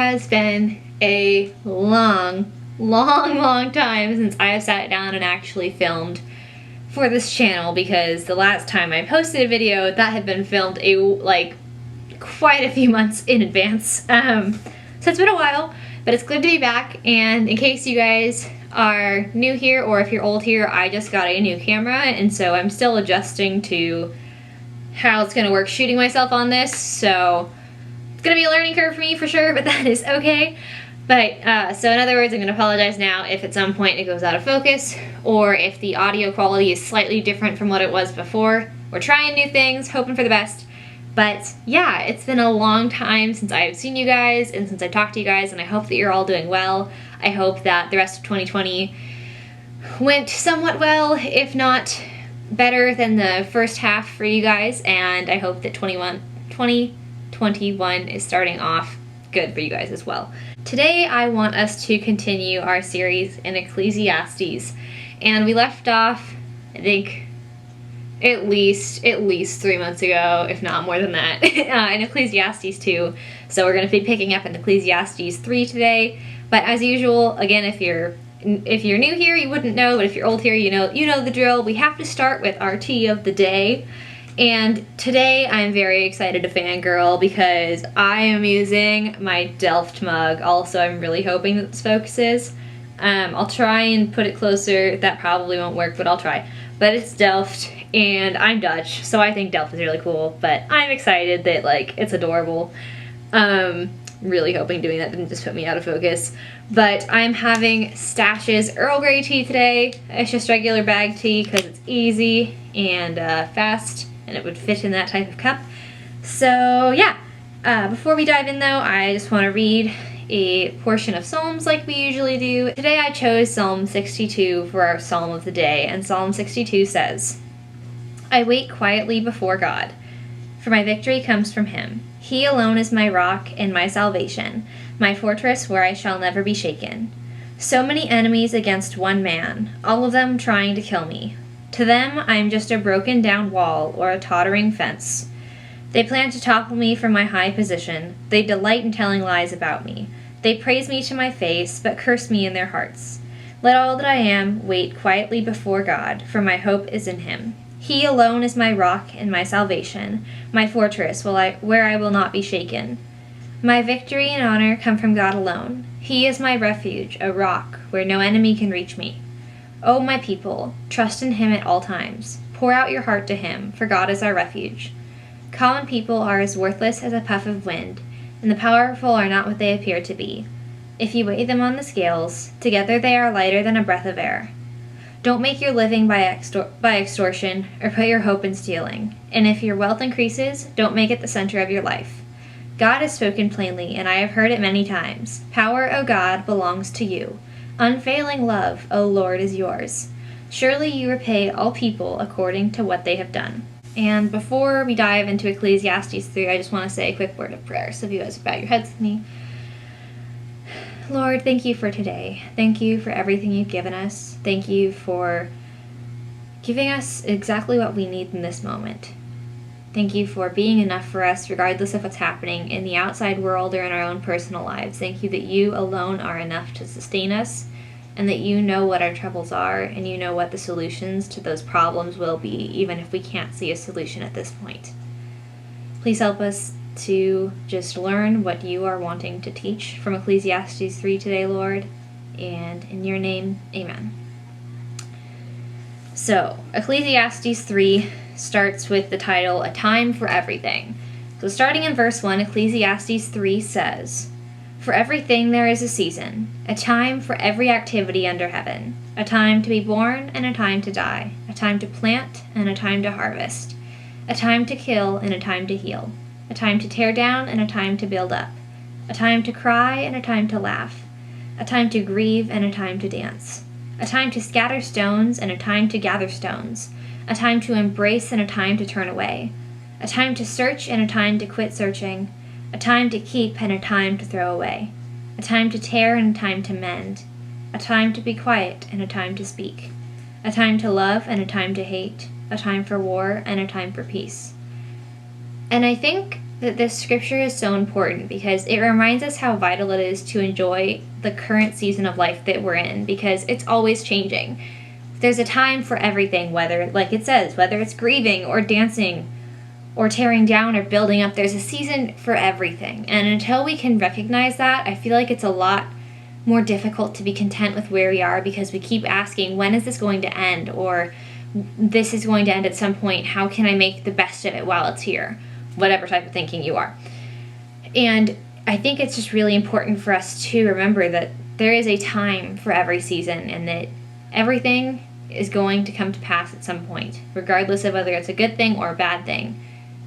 has been a long time since I have sat down and actually filmed for this channel, because the last time I posted a video, that had been filmed quite a few months in advance. So it's been a while, but it's good to be back. And in case you guys are new here, or if you're old here, I just got a new camera, and so I'm still adjusting to how it's gonna work shooting myself on this. So it's gonna be a learning curve for me for sure, but that is okay. But, so in other words, I'm gonna apologize now if at some point it goes out of focus, or if the audio quality is slightly different from what it was before. We're trying new things, hoping for the best. But yeah, it's been a long time since I've seen you guys and since I've talked to you guys, and I hope that you're all doing well. I hope that the rest of 2020 went somewhat well, if not better than the first half for you guys, and I hope that 2021 is starting off good for you guys as well. Today I want us to continue our series in Ecclesiastes, and we left off, I think, at least 3 months ago, if not more than that, in Ecclesiastes 2. So we're going to be picking up in Ecclesiastes 3 today. But as usual, again, if you're new here, you wouldn't know, but if you're old here, you know the drill. We have to start with our tea of the day. And today I'm very excited to fangirl because I am using my Delft mug. Also, I'm really hoping that this focuses. I'll try and put it closer. That probably won't work, but I'll try. But it's Delft, and I'm Dutch, so I think Delft is really cool. But I'm excited that, it's adorable. Really hoping doing that didn't just put me out of focus. But I'm having Stash's Earl Grey tea today. It's just regular bag tea because it's easy and fast, and it would fit in that type of cup. So yeah, before we dive in though, I just want to read a portion of Psalms like we usually do. Today I chose Psalm 62 for our Psalm of the day, and Psalm 62 says, "I wait quietly before God, for my victory comes from him. He alone is my rock and my salvation, my fortress where I shall never be shaken. So many enemies against one man, all of them trying to kill me. To them I am just a broken down wall or a tottering fence. They plan to topple me from my high position. They delight in telling lies about me. They praise me to my face, but curse me in their hearts. Let all that I am wait quietly before God, for my hope is in him. He alone is my rock and my salvation, my fortress where I will not be shaken. My victory and honor come from God alone. He is my refuge, a rock where no enemy can reach me. O my people, trust in him at all times. Pour out your heart to him, for God is our refuge. Common people are as worthless as a puff of wind, and the powerful are not what they appear to be. If you weigh them on the scales, together they are lighter than a breath of air. Don't make your living by extortion, or put your hope in stealing. And if your wealth increases, don't make it the center of your life. God has spoken plainly, and I have heard it many times. Power, O God, belongs to you. Unfailing love, O Lord, is yours. Surely you repay all people according to what they have done." And before we dive into Ecclesiastes 3, I just want to say a quick word of prayer. So if you guys bow your heads with me. Lord, thank you for today. Thank you for everything you've given us. Thank you for giving us exactly what we need in this moment. Thank you for being enough for us regardless of what's happening in the outside world or in our own personal lives. Thank you that you alone are enough to sustain us, and that you know what our troubles are, and you know what the solutions to those problems will be, even if we can't see a solution at this point. Please help us to just learn what you are wanting to teach from Ecclesiastes 3 today, Lord, and in your name, amen. So, Ecclesiastes 3 starts with the title, A Time for Everything. So starting in verse 1, Ecclesiastes 3 says, "For everything there is a season, a time for every activity under heaven, a time to be born and a time to die, a time to plant and a time to harvest, a time to kill and a time to heal, a time to tear down and a time to build up, a time to cry and a time to laugh, a time to grieve and a time to dance, a time to scatter stones and a time to gather stones, a time to embrace and a time to turn away, a time to search and a time to quit searching, a time to keep and a time to throw away, a time to tear and a time to mend, a time to be quiet and a time to speak, a time to love and a time to hate, a time for war and a time for peace." And I think that this scripture is so important because it reminds us how vital it is to enjoy the current season of life that we're in, because it's always changing. There's a time for everything, whether, like it says, whether it's grieving or dancing or tearing down or building up, there's a season for everything. And until we can recognize that, I feel like it's a lot more difficult to be content with where we are, because we keep asking, when is this going to end? Or this is going to end at some point. How can I make the best of it while it's here? Whatever type of thinking you are. And I think it's just really important for us to remember that there is a time for every season, and that everything is going to come to pass at some point, regardless of whether it's a good thing or a bad thing.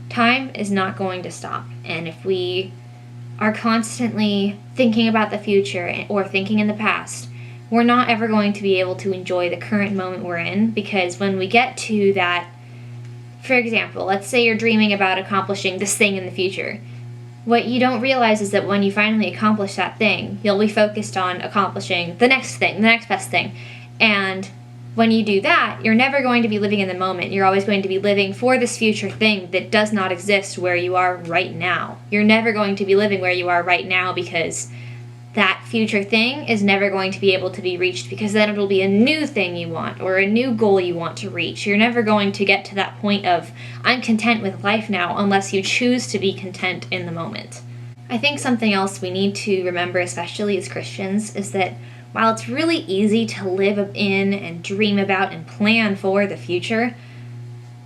Time is not going to stop. And if we are constantly thinking about the future or thinking in the past, we're not ever going to be able to enjoy the current moment we're in, because when we get to that, for example, let's say you're dreaming about accomplishing this thing in the future. What you don't realize is that when you finally accomplish that thing, you'll be focused on accomplishing the next thing, the next best thing. And when you do that, you're never going to be living in the moment. You're always going to be living for this future thing that does not exist where you are right now. You're never going to be living where you are right now, because that future thing is never going to be able to be reached, because then it'll be a new thing you want or a new goal you want to reach. You're never going to get to that point of, I'm content with life now, unless you choose to be content in the moment. I think something else we need to remember, especially as Christians, is that while it's really easy to live in and dream about and plan for the future,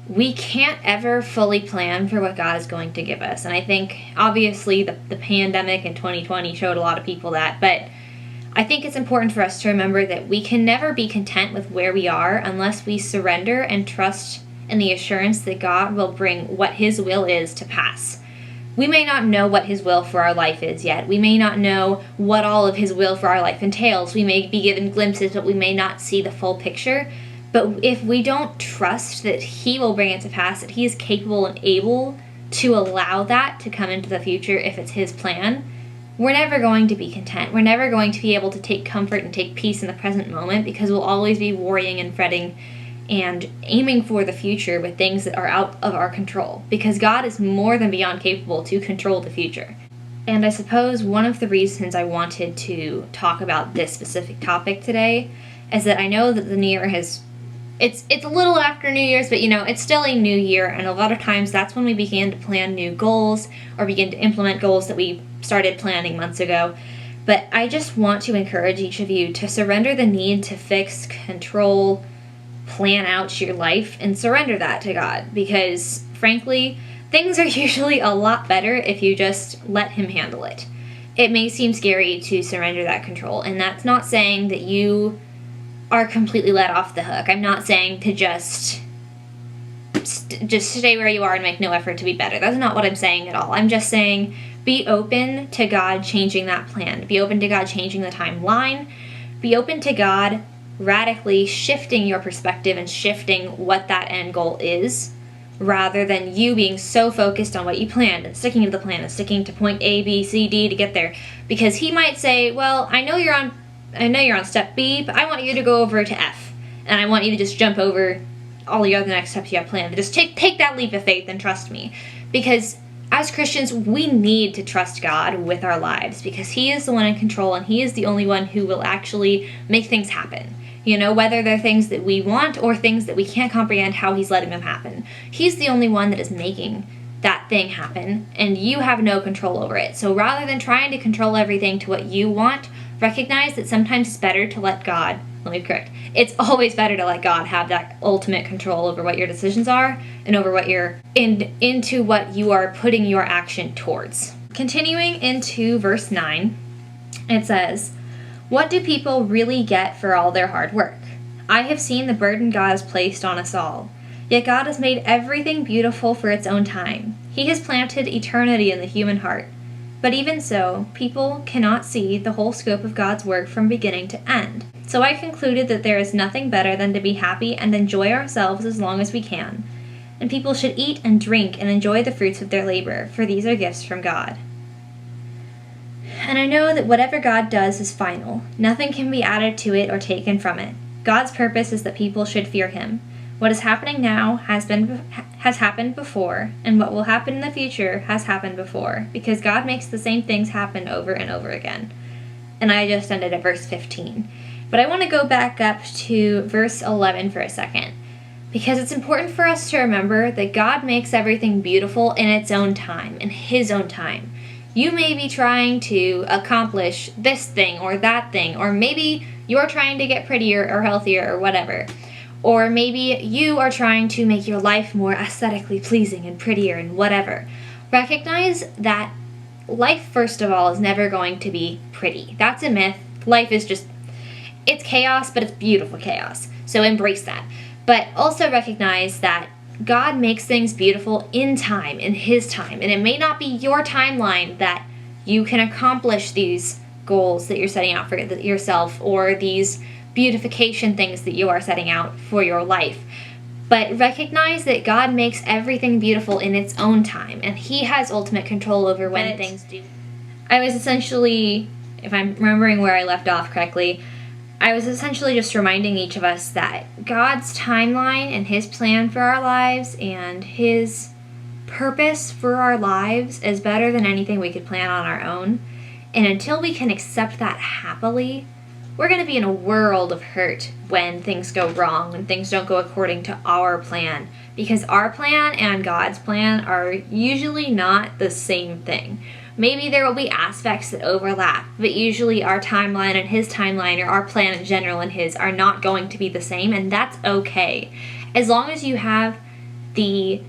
we can't ever fully plan for what God is going to give us. And I think, obviously, the pandemic in 2020 showed a lot of people that, but I think it's important for us to remember that we can never be content with where we are unless we surrender and trust in the assurance that God will bring what His will is to pass. We may not know what His will for our life is yet. We may not know what all of His will for our life entails. We may be given glimpses, but we may not see the full picture. But if we don't trust that He will bring it to pass, that He is capable and able to allow that to come into the future if it's His plan, we're never going to be content. We're never going to be able to take comfort and take peace in the present moment, because we'll always be worrying and fretting and aiming for the future with things that are out of our control, because God is more than beyond capable to control the future. And I suppose one of the reasons I wanted to talk about this specific topic today is that I know that the new year it's a little after New Year's, but it's still a new year, and a lot of times that's when we begin to plan new goals or begin to implement goals that we started planning months ago. But I just want to encourage each of you to surrender the need to fix, control, plan out your life, and surrender that to God, because frankly, things are usually a lot better if you just let Him handle it. It may seem scary to surrender that control, and that's not saying that you are completely let off the hook. I'm not saying to just stay where you are and make no effort to be better. That's not what I'm saying at all. I'm just saying be open to God changing that plan. Be open to God changing the timeline. Be open to God radically shifting your perspective and shifting what that end goal is, rather than you being so focused on what you planned and sticking to the plan and sticking to point A, B, C, D to get there. Because He might say, well, I know you're on step B, but I want you to go over to F, and I want you to just jump over all the other next steps you have planned. Just take that leap of faith and trust me. Because as Christians, we need to trust God with our lives, because He is the one in control, and He is the only one who will actually make things happen. Whether they're things that we want or things that we can't comprehend how He's letting them happen. He's the only one that is making that thing happen, and you have no control over it. So rather than trying to control everything to what you want, recognize that sometimes it's better to let God, it's always better to let God have that ultimate control over what your decisions are and over what into what you are putting your action towards. Continuing into verse 9, it says, "What do people really get for all their hard work? I have seen the burden God has placed on us all. Yet God has made everything beautiful for its own time. He has planted eternity in the human heart. But even so, people cannot see the whole scope of God's work from beginning to end. So I concluded that there is nothing better than to be happy and enjoy ourselves as long as we can. And people should eat and drink and enjoy the fruits of their labor, for these are gifts from God. And I know that whatever God does is final. Nothing can be added to it or taken from it. God's purpose is that people should fear Him. What is happening now has happened before, and what will happen in the future has happened before, because God makes the same things happen over and over again. And I just ended at verse 15. But I want to go back up to verse 11 for a second, because it's important for us to remember that God makes everything beautiful in its own time, in His own time. You may be trying to accomplish this thing or that thing, or maybe you're trying to get prettier or healthier or whatever. Or maybe you are trying to make your life more aesthetically pleasing and prettier and whatever. Recognize that life, first of all, is never going to be pretty. That's a myth. Life is just, it's chaos, but it's beautiful chaos. So embrace that. But also recognize that God makes things beautiful in time, in His time. And it may not be your timeline that you can accomplish these goals that you're setting out for yourself, or these beautification things that you are setting out for your life. But recognize that God makes everything beautiful in its own time, and He has ultimate control over when things do. I was essentially, if I'm remembering where I left off correctly, I was essentially just reminding each of us that God's timeline and His plan for our lives and His purpose for our lives is better than anything we could plan on our own. And until we can accept that happily, we're going to be in a world of hurt when things go wrong, when things don't go according to our plan. Because our plan and God's plan are usually not the same thing. Maybe there will be aspects that overlap, but usually our timeline and His timeline, or our plan in general and His, are not going to be the same, and that's okay. As long as you have the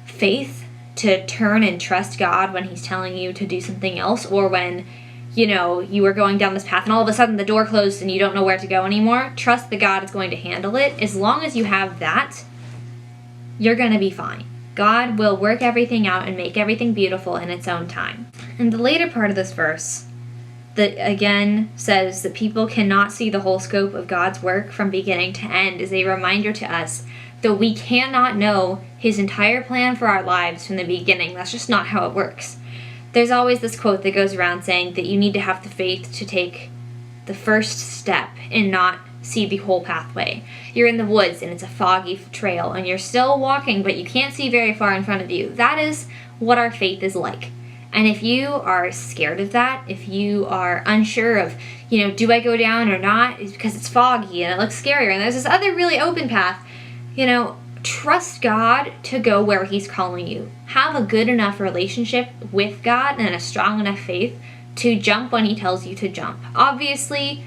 faith to turn and trust God when He's telling you to do something else, or when you are going down this path and all of a sudden the door closed and you don't know where to go anymore, trust that God is going to handle it. As long as you have that, you're going to be fine. God will work everything out and make everything beautiful in its own time. And the later part of this verse, that again says that people cannot see the whole scope of God's work from beginning to end, is a reminder to us that we cannot know His entire plan for our lives from the beginning. That's just not how it works. There's always this quote that goes around saying that you need to have the faith to take the first step and not see the whole pathway. You're in the woods and it's a foggy trail and you're still walking, but you can't see very far in front of you. That is what our faith is like. And if you are scared of that, if you are unsure of, do I go down or not, it's because it's foggy and it looks scarier and there's this other really open path, trust God to go where He's calling you. Have a good enough relationship with God and a strong enough faith to jump when He tells you to jump. Obviously,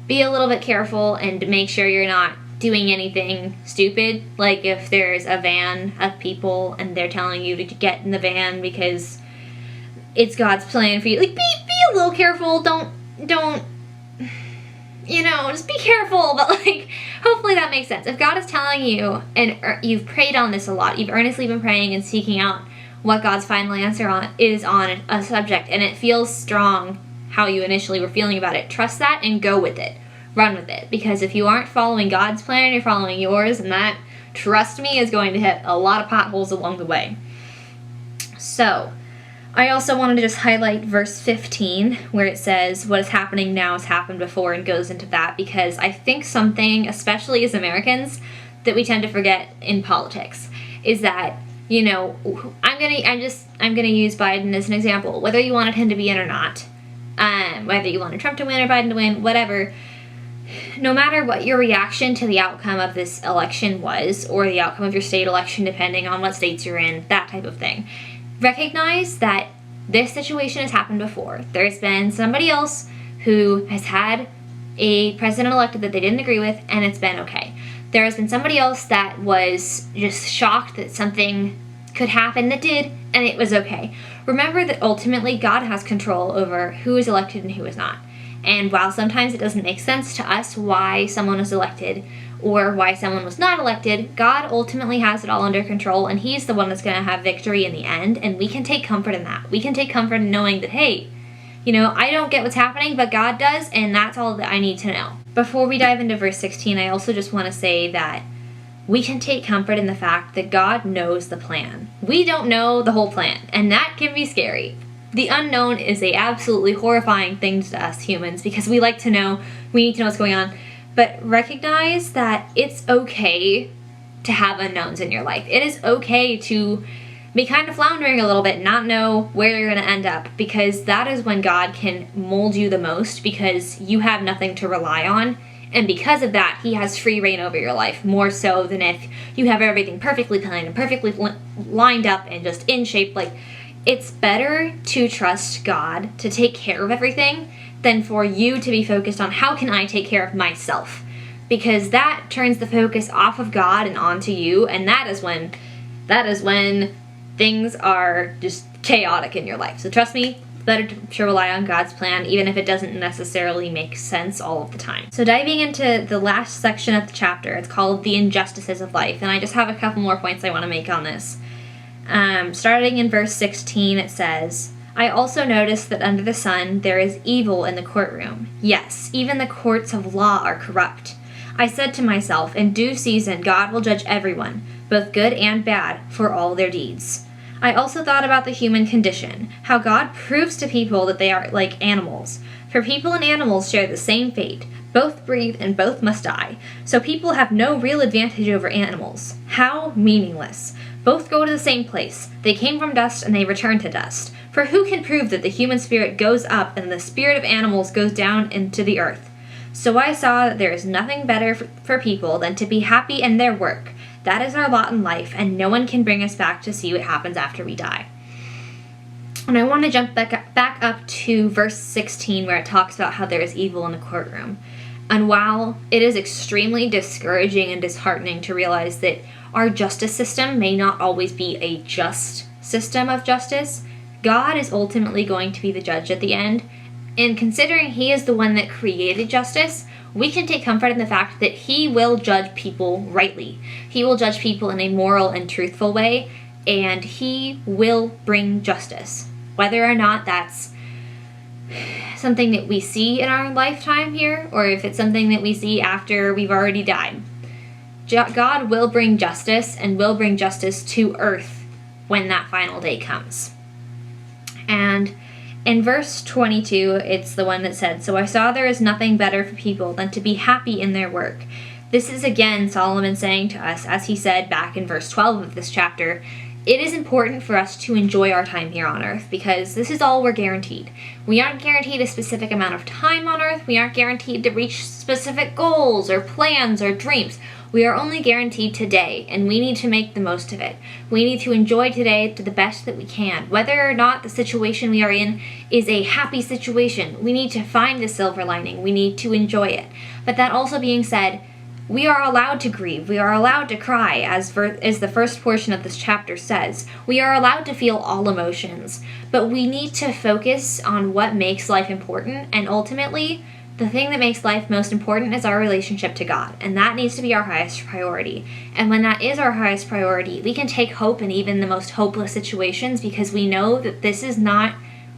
be a little bit careful and make sure you're not doing anything stupid. Like if there's a van of people and they're telling you to get in the van because it's God's plan for you. Like, be a little careful. Don't, just be careful. But hopefully that makes sense. If God is telling you, and you've prayed on this a lot, you've earnestly been praying and seeking out what God's final answer is on a subject, and it feels strong how you initially were feeling about it, trust that and go with it. Run with it. Because if you aren't following God's plan, you're following yours, and that, trust me, is going to hit a lot of potholes along the way. So, I also wanted to just highlight verse 15, where it says, what is happening now has happened before, and goes into that, because I think something, especially as Americans, that we tend to forget in politics, is that, I'm gonna use Biden as an example. Whether you wanted him to be in or not, whether you wanted Trump to win or Biden to win, whatever, no matter what your reaction to the outcome of this election was, or the outcome of your state election, depending on what states you're in, that type of thing, recognize that this situation has happened before. There's been somebody else who has had a president elected that they didn't agree with, and it's been okay. There has been somebody else that was just shocked that something could happen that did, and it was okay. Remember that ultimately God has control over who is elected and who is not. And while sometimes it doesn't make sense to us why someone was elected or why someone was not elected, God ultimately has it all under control, and He's the one that's going to have victory in the end, and we can take comfort in that. We can take comfort in knowing that, hey, I don't get what's happening, but God does, and that's all that I need to know. Before we dive into verse 16, I also just want to say that we can take comfort in the fact that God knows the plan. We don't know the whole plan, and that can be scary. The unknown is a absolutely horrifying thing to us humans, because we need to know what's going on. But recognize that it's okay to have unknowns in your life. It is okay to be kind of floundering a little bit, not know where you're going to end up, because that is when God can mold you the most, because you have nothing to rely on. And because of that, he has free reign over your life, more so than if you have everything perfectly planned and perfectly lined up and just in shape. Like, it's better to trust God to take care of everything than for you to be focused on how can I take care of myself, because that turns the focus off of God and onto you, and that is when things are just chaotic in your life. So trust me, better to rely on God's plan, even if it doesn't necessarily make sense all of the time. So diving into the last section of the chapter, it's called The Injustices of Life, and I just have a couple more points I want to make on this. Starting in verse 16, it says, I also noticed that under the sun there is evil in the courtroom. Yes, even the courts of law are corrupt. I said to myself, in due season God will judge everyone, both good and bad, for all their deeds. I also thought about the human condition, how God proves to people that they are like animals. For people and animals share the same fate. Both breathe and both must die. So people have no real advantage over animals. How meaningless. Both go to the same place. They came from dust and they return to dust. For who can prove that the human spirit goes up and the spirit of animals goes down into the earth? So I saw that there is nothing better for people than to be happy in their work. That is our lot in life, and no one can bring us back to see what happens after we die. And I want to jump back up to verse 16, where it talks about how there is evil in the courtroom. And while it is extremely discouraging and disheartening to realize that our justice system may not always be a just system of justice, God is ultimately going to be the judge at the end. And considering he is the one that created justice, we can take comfort in the fact that he will judge people rightly. He will judge people in a moral and truthful way, and he will bring justice. Whether or not that's something that we see in our lifetime here, or if it's something that we see after we've already died. God will bring justice, and will bring justice to earth when that final day comes. And in verse 22, it's the one that said, So I saw there is nothing better for people than to be happy in their work. This is again Solomon saying to us, as he said back in verse 12 of this chapter, it is important for us to enjoy our time here on earth, because this is all we're guaranteed. We aren't guaranteed a specific amount of time on earth. We aren't guaranteed to reach specific goals or plans or dreams. We are only guaranteed today, and we need to make the most of it. We need to enjoy today to the best that we can. Whether or not the situation we are in is a happy situation, we need to find the silver lining. We need to enjoy it. But that also being said, we are allowed to grieve. We are allowed to cry, as the first portion of this chapter says. We are allowed to feel all emotions. But we need to focus on what makes life important, and ultimately, the thing that makes life most important is our relationship to God, and that needs to be our highest priority. And when that is our highest priority, we can take hope in even the most hopeless situations, because we know that this is not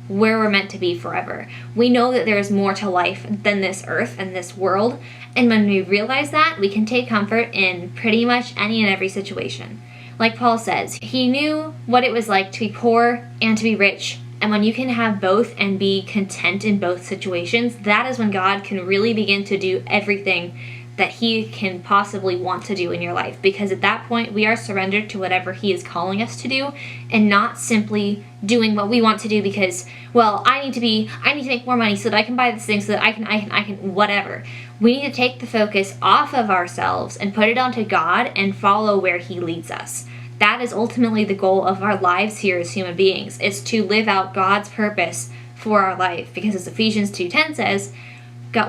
where we're meant to be forever. We know that there is more to life than this earth and this world, and when we realize that, we can take comfort in pretty much any and every situation. Like Paul says, he knew what it was like to be poor and to be rich. And when you can have both and be content in both situations, that is when God can really begin to do everything that he can possibly want to do in your life. Because at that point, we are surrendered to whatever he is calling us to do, and not simply doing what we want to do because, well, I need to make more money so that I can buy this thing, so that I can, whatever. We need to take the focus off of ourselves and put it onto God and follow where he leads us. That is ultimately the goal of our lives here as human beings, is to live out God's purpose for our life. Because as Ephesians 2:10 says,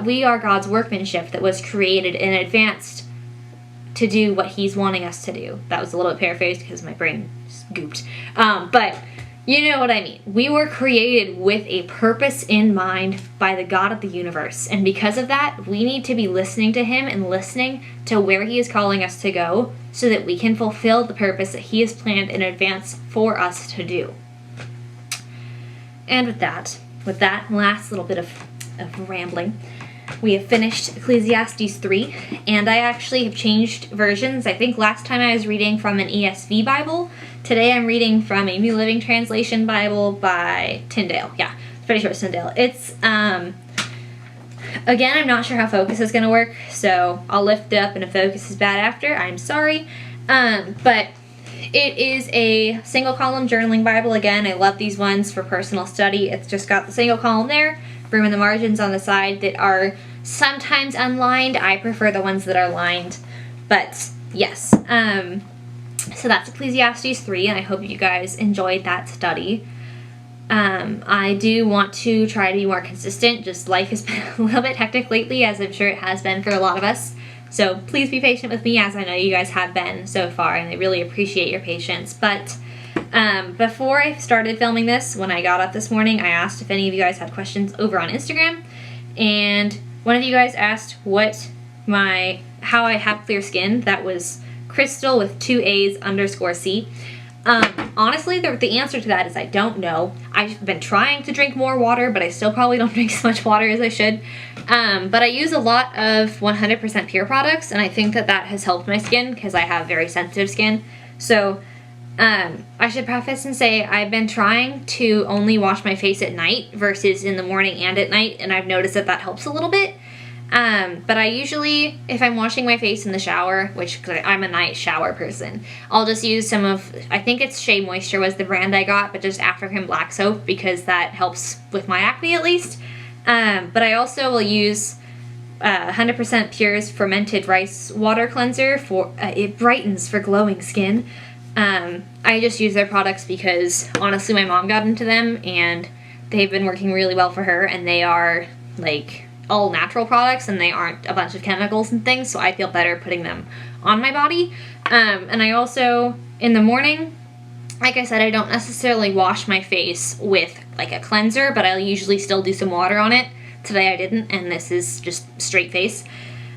we are God's workmanship that was created in advance to do what he's wanting us to do. That was a little bit paraphrased because my brain gooped. But you know what I mean. We were created with a purpose in mind by the God of the universe. And because of that, we need to be listening to him and listening to where he is calling us to go, so that we can fulfill the purpose that he has planned in advance for us to do. And with that last little bit of rambling, we have finished Ecclesiastes 3, and I actually have changed versions. I think last time I was reading from an ESV Bible. Today I'm reading from a New Living Translation Bible by Tyndale. Yeah, pretty sure it's Tyndale. It's, again, I'm not sure how focus is going to work, so I'll lift it up and if focus is bad after, I'm sorry. But it is a single column journaling Bible. Again, I love these ones for personal study. It's just got the single column there, room in the margins on the side that are sometimes unlined. I prefer the ones that are lined, but yes. So that's Ecclesiastes 3, and I hope you guys enjoyed that study. I do want to try to be more consistent. Just life has been a little bit hectic lately, as I'm sure it has been for a lot of us. So please be patient with me, as I know you guys have been so far, and I really appreciate your patience. But before I started filming this, when I got up this morning, I asked if any of you guys had questions over on Instagram, and one of you guys asked how I have clear skin. That was Crystal with 2 A's _C. Honestly, the answer to that is I don't know. I've been trying to drink more water, but I still probably don't drink as much water as I should. But I use a lot of 100% pure products, and I think that has helped my skin because I have very sensitive skin. So I should preface and say I've been trying to only wash my face at night versus in the morning and at night, and I've noticed that helps a little bit. But I usually, if I'm washing my face in the shower, which I'm a night shower person, I'll just use some of, I think it's Shea Moisture was the brand I got, but just African black soap because that helps with my acne at least. But I also will use 100% Pure's fermented rice water cleanser for, it brightens for glowing skin. I just use their products because honestly my mom got into them and they've been working really well for her, and they are like all natural products and they aren't a bunch of chemicals and things, so I feel better putting them on my body. And I also, in the morning, like I said, I don't necessarily wash my face with like a cleanser, but I'll usually still do some water on it. Today I didn't, and this is just straight face.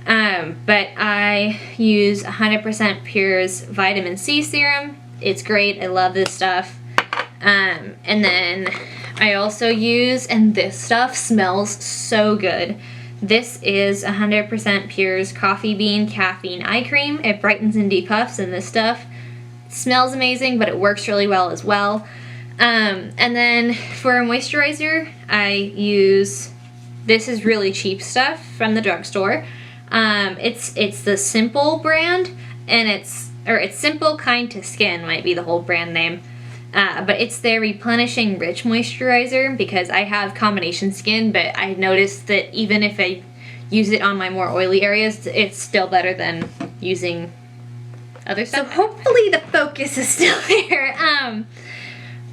But I use 100% Pure's vitamin C serum. It's great. I love this stuff. And then I also use, and this stuff smells so good. This is 100% Pure's Coffee Bean Caffeine Eye Cream. It brightens and depuffs, and this stuff smells amazing, but it works really well as well. And then for a moisturizer, I use, this is really cheap stuff from the drugstore. It's the Simple brand, and it's Simple Kind to Skin might be the whole brand name. But it's their Replenishing Rich Moisturizer because I have combination skin, but I noticed that even if I use it on my more oily areas, it's still better than using other stuff. So hopefully the focus is still there.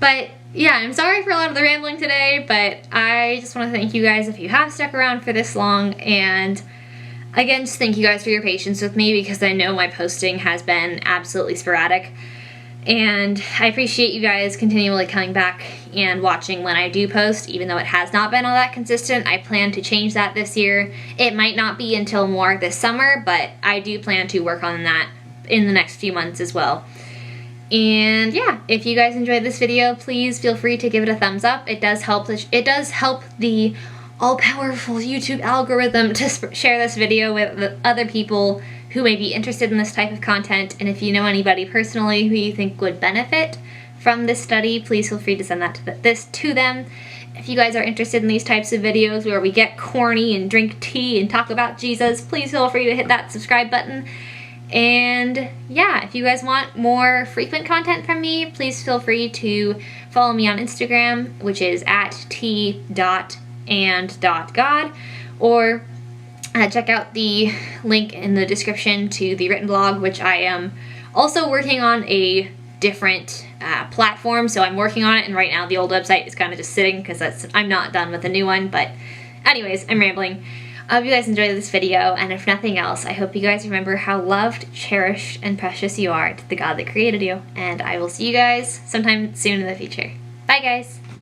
But yeah, I'm sorry for a lot of the rambling today, but I just want to thank you guys if you have stuck around for this long, and again, just thank you guys for your patience with me because I know my posting has been absolutely sporadic. And I appreciate you guys continually coming back and watching when I do post, even though it has not been all that consistent. I plan to change that this year. It might not be until more this summer, but I do plan to work on that in the next few months as well. And yeah, if you guys enjoyed this video, please feel free to give it a thumbs up. It does help the all-powerful YouTube algorithm to share this video with other people who may be interested in this type of content. And if you know anybody personally who you think would benefit from this study, please feel free to send that to them. If you guys are interested in these types of videos where we get corny and drink tea and talk about Jesus, please feel free to hit that subscribe button. And yeah, if you guys want more frequent content from me, please feel free to follow me on Instagram, which is @t.and.god, or check out the link in the description to the written blog, which I am also working on a different platform, so I'm working on it, and right now the old website is kind of just sitting because I'm not done with the new one. But anyways, I'm rambling. I hope you guys enjoyed this video, and if nothing else, I hope you guys remember how loved, cherished, and precious you are to the God that created you, and I will see you guys sometime soon in the future. Bye guys!